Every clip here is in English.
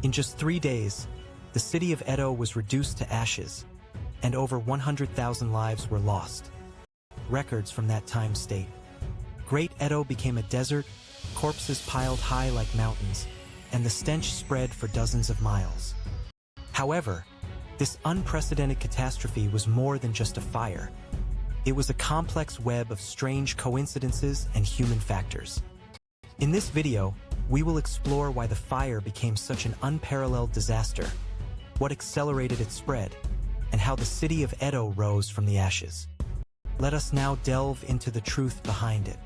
In just 3 days, the city of Edo was reduced to ashes, and over 100,000 lives were lost. Records from that time state. Great Edo became a desert, corpses piled high like mountains, and the stench spread for dozens of miles. However, this unprecedented catastrophe was more than just a fire. It was a complex web of strange coincidences and human factors. In this video, we will explore why the fire became such an unparalleled disaster, what accelerated its spread, and how the city of Edo rose from the ashes. Let us now delve into the truth behind it.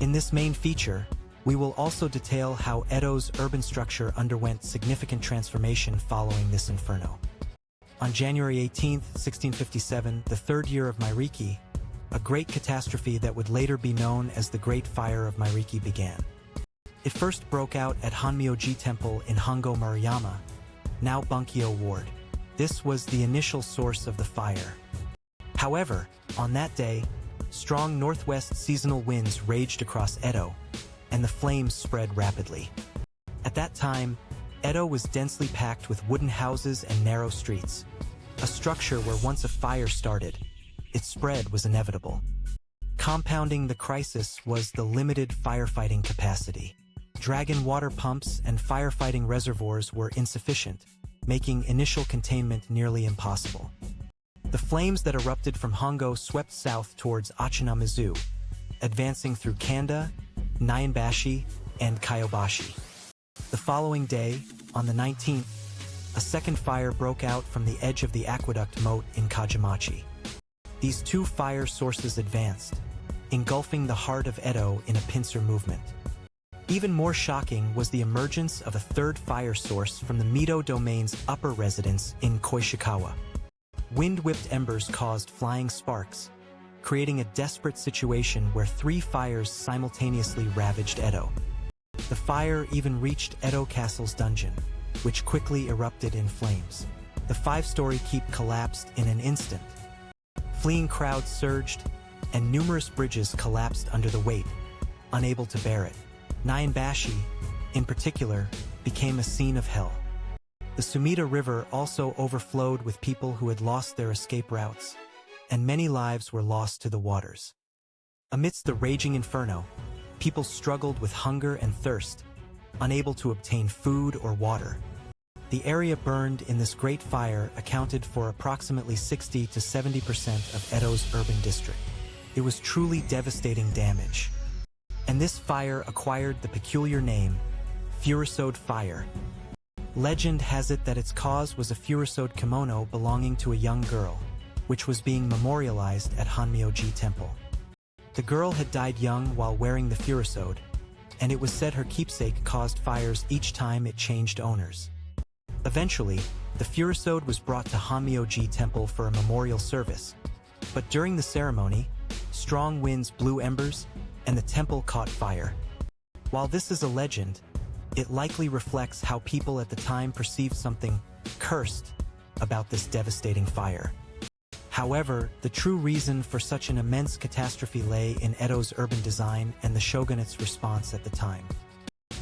In this main feature, we will also detail how Edo's urban structure underwent significant transformation following this inferno. On January 18, 1657, the third year of Meireki, a great catastrophe that would later be known as the Great Fire of Meireki began. It first broke out at Hanmyoji Temple in Hongo Murayama, now Bunkyo Ward. This was the initial source of the fire. However, on that day, strong northwest seasonal winds raged across Edo, and the flames spread rapidly. At that time, Edo was densely packed with wooden houses and narrow streets, a structure where once a fire started, its spread was inevitable. Compounding the crisis was the limited firefighting capacity. Dragon water pumps and firefighting reservoirs were insufficient, making initial containment nearly impossible. The flames that erupted from Hongo swept south towards Achinamizu, advancing through Kanda, Nyanbashi, and Kyobashi. The following day, on the 19th, a second fire broke out from the edge of the aqueduct moat in Kajimachi. These two fire sources advanced, engulfing the heart of Edo in a pincer movement. Even more shocking was the emergence of a third fire source from the Mito domain's upper residence in Koishikawa. Wind-whipped embers caused flying sparks, creating a desperate situation where 3 fires simultaneously ravaged Edo. The fire even reached Edo Castle's dungeon, which quickly erupted in flames. The 5-story keep collapsed in an instant. Fleeing crowds surged, and numerous bridges collapsed under the weight, unable to bear it. Nyanbashi, in particular, became a scene of hell. The Sumida River also overflowed with people who had lost their escape routes, and many lives were lost to the waters. Amidst the raging inferno, people struggled with hunger and thirst, unable to obtain food or water. The area burned in this great fire accounted for approximately 60 to 70% of Edo's urban district. It was truly devastating damage. And this fire acquired the peculiar name, Furisode Fire. Legend has it that its cause was a Furisode kimono belonging to a young girl, which was being memorialized at Hanmyoji Temple. The girl had died young while wearing the Furisode, and it was said her keepsake caused fires each time it changed owners. Eventually, the Furisode was brought to Hanmyoji Temple for a memorial service, but during the ceremony, strong winds blew embers, and the temple caught fire. While this is a legend, it likely reflects how people at the time perceived something cursed about this devastating fire. However, the true reason for such an immense catastrophe lay in Edo's urban design and the shogunate's response at the time.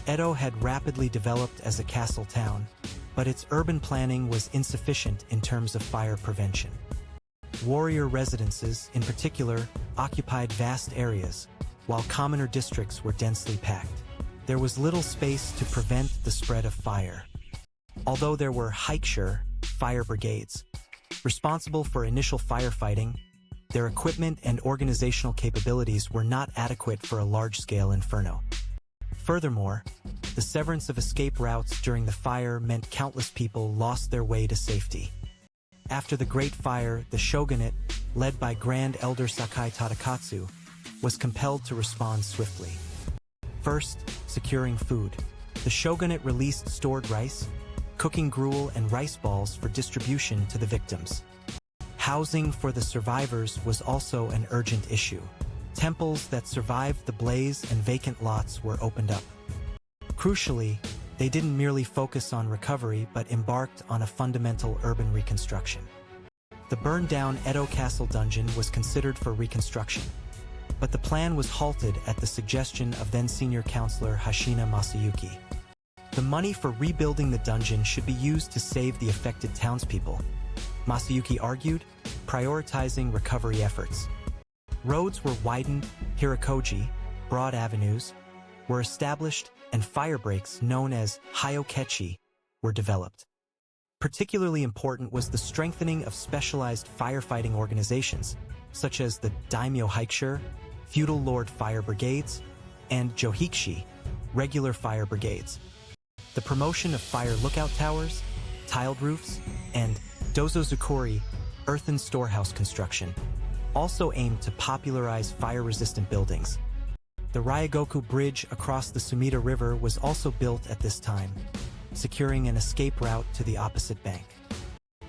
Edo had rapidly developed as a castle town, but its urban planning was insufficient in terms of fire prevention. Warrior residences, in particular, occupied vast areas, while commoner districts were densely packed. There was little space to prevent the spread of fire. Although there were Haikshire fire brigades, responsible for initial firefighting, their equipment and organizational capabilities were not adequate for a large-scale inferno. Furthermore, the severance of escape routes during the fire meant countless people lost their way to safety. After the Great Fire, the shogunate, led by Grand Elder Sakai Tadakatsu, was compelled to respond swiftly. First, securing food. The shogunate released stored rice, cooking gruel and rice balls for distribution to the victims. Housing for the survivors was also an urgent issue. Temples that survived the blaze and vacant lots were opened up. Crucially, they didn't merely focus on recovery but embarked on a fundamental urban reconstruction. The burned-down Edo Castle dungeon was considered for reconstruction, but the plan was halted at the suggestion of then-senior counselor Hashina Masayuki. The money for rebuilding the dungeon should be used to save the affected townspeople, Masayuki argued, prioritizing recovery efforts. Roads were widened, hirakoji, broad avenues, were established, and fire breaks known as hayokechi were developed. Particularly important was the strengthening of specialized firefighting organizations, such as the daimyo haikshur, feudal lord fire brigades, and johikishi, regular fire brigades. The promotion of fire lookout towers, tiled roofs, and dozozukuri, earthen storehouse construction, also aimed to popularize fire-resistant buildings. The Ryogoku Bridge across the Sumida River was also built at this time, securing an escape route to the opposite bank.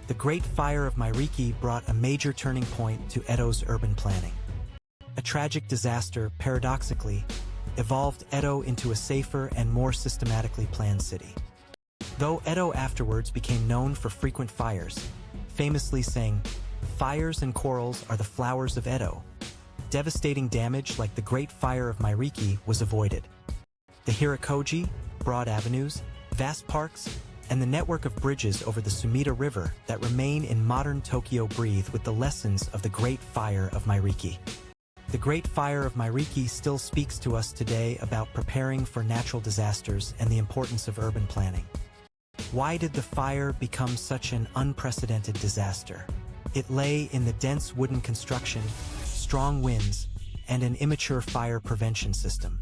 The Great Fire of Meireki brought a major turning point to Edo's urban planning. A tragic disaster, paradoxically, evolved Edo into a safer and more systematically planned city. Though Edo afterwards became known for frequent fires, famously saying, "Fires and quarrels are the flowers of Edo," devastating damage like the Great Fire of Meireki was avoided. The hirakoji, broad avenues, vast parks, and the network of bridges over the Sumida River that remain in modern Tokyo breathe with the lessons of the Great Fire of Meireki. The Great Fire of Meireki still speaks to us today about preparing for natural disasters and the importance of urban planning. Why did the fire become such an unprecedented disaster? It lay in the dense wooden construction, strong winds, and an immature fire prevention system.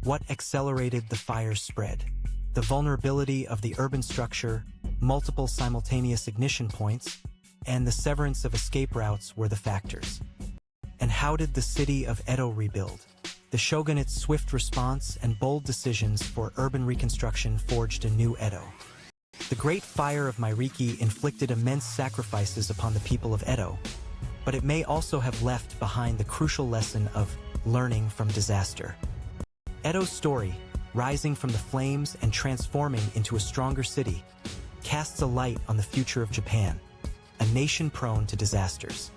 What accelerated the fire's spread? The vulnerability of the urban structure, multiple simultaneous ignition points, and the severance of escape routes were the factors. And how did the city of Edo rebuild? The shogunate's swift response and bold decisions for urban reconstruction forged a new Edo. The Great Fire of Meireki inflicted immense sacrifices upon the people of Edo, but it may also have left behind the crucial lesson of learning from disaster. Edo's story, rising from the flames and transforming into a stronger city, casts a light on the future of Japan, a nation prone to disasters.